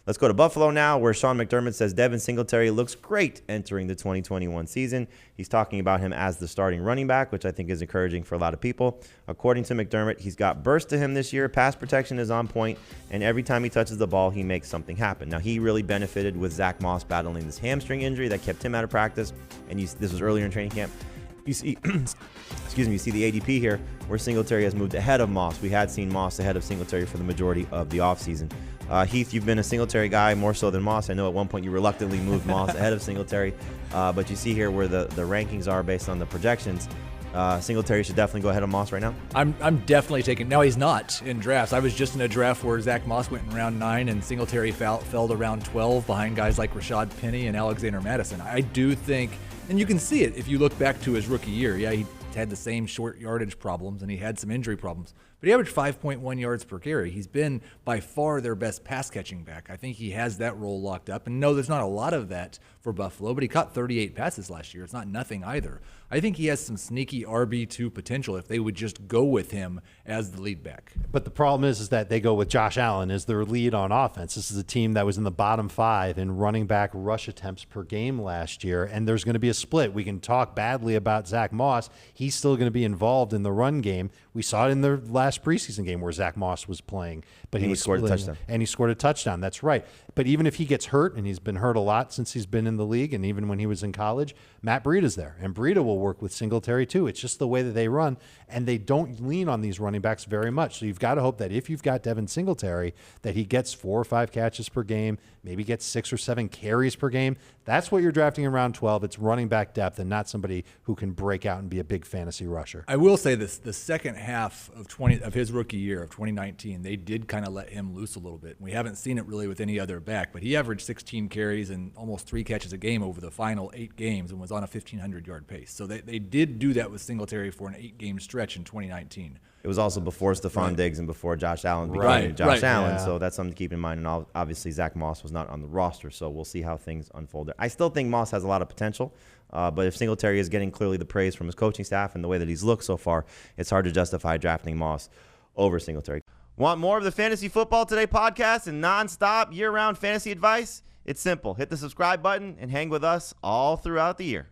Let's go to Buffalo now, where Sean McDermott says Devin Singletary looks great entering the 2021 season. He's talking about him as the starting running back, which I think is encouraging for a lot of people. According to McDermott, he's got burst to him this year. Pass protection is on point, and every time he touches the ball, he makes something happen. Now, he really benefited with Zack Moss battling this hamstring injury that kept him out of practice, and this was earlier in training camp. You see, you see the ADP here, where Singletary has moved ahead of Moss. We had seen Moss ahead of Singletary for the majority of the offseason. Heath, you've been a Singletary guy more so than Moss. I know at one point you reluctantly moved Moss ahead of Singletary, but you see here where the rankings are based on the projections. Singletary should definitely go ahead of Moss right now. I'm definitely taking. Now he's not in drafts. I was just in a draft where Zack Moss went in round 9 and Singletary fell to round 12 behind guys like Rashad Penny and Alexander Madison. I do think, and you can see it if you look back to his rookie year. Yeah, he had the same short yardage problems and he had some injury problems, but he averaged 5.1 yards per carry. He's been by far their best pass catching back. I think he has that role locked up. And no, there's not a lot of that for Buffalo, but he caught 38 passes last year. It's not nothing either. I think he has some sneaky RB2 potential if they would just go with him as the lead back. But the problem is that they go with Josh Allen as their lead on offense. This is a team that was in the bottom 5 in running back rush attempts per game last year, and there's going to be a split. We can talk badly about Zack Moss. He's still going to be involved in the run game. We saw it in the last preseason game where Zack Moss was playing, but he scored a touchdown. And he scored a touchdown. That's right. But even if he gets hurt, and he's been hurt a lot since he's been in the league, and even when he was in college, Matt Breida's there, and Breida will work with Singletary too. It's just the way that they run, and they don't lean on these running backs very much. So you've got to hope that if you've got Devin Singletary, that he gets 4 or 5 catches per game, maybe gets 6 or 7 carries per game. That's what you're drafting in round 12. It's running back depth and not somebody who can break out and be a big fantasy rusher. I will say this, the second half of his rookie year of 2019, they did kind of let him loose a little bit. We haven't seen it really with any other back, but he averaged 16 carries and almost 3 catches a game over the final 8 games and was on a 1,500-yard pace. So they did do that with Singletary for an 8-game stretch in 2019. It was also before Stephon Diggs and before Josh Allen became Josh Allen, yeah. So that's something to keep in mind. And obviously, Zack Moss was not on the roster, so we'll see how things unfold there. I still think Moss has a lot of potential, but if Singletary is getting clearly the praise from his coaching staff and the way that he's looked so far, it's hard to justify drafting Moss over Singletary. Want more of the Fantasy Football Today podcast and nonstop year-round fantasy advice? It's simple. Hit the subscribe button and hang with us all throughout the year.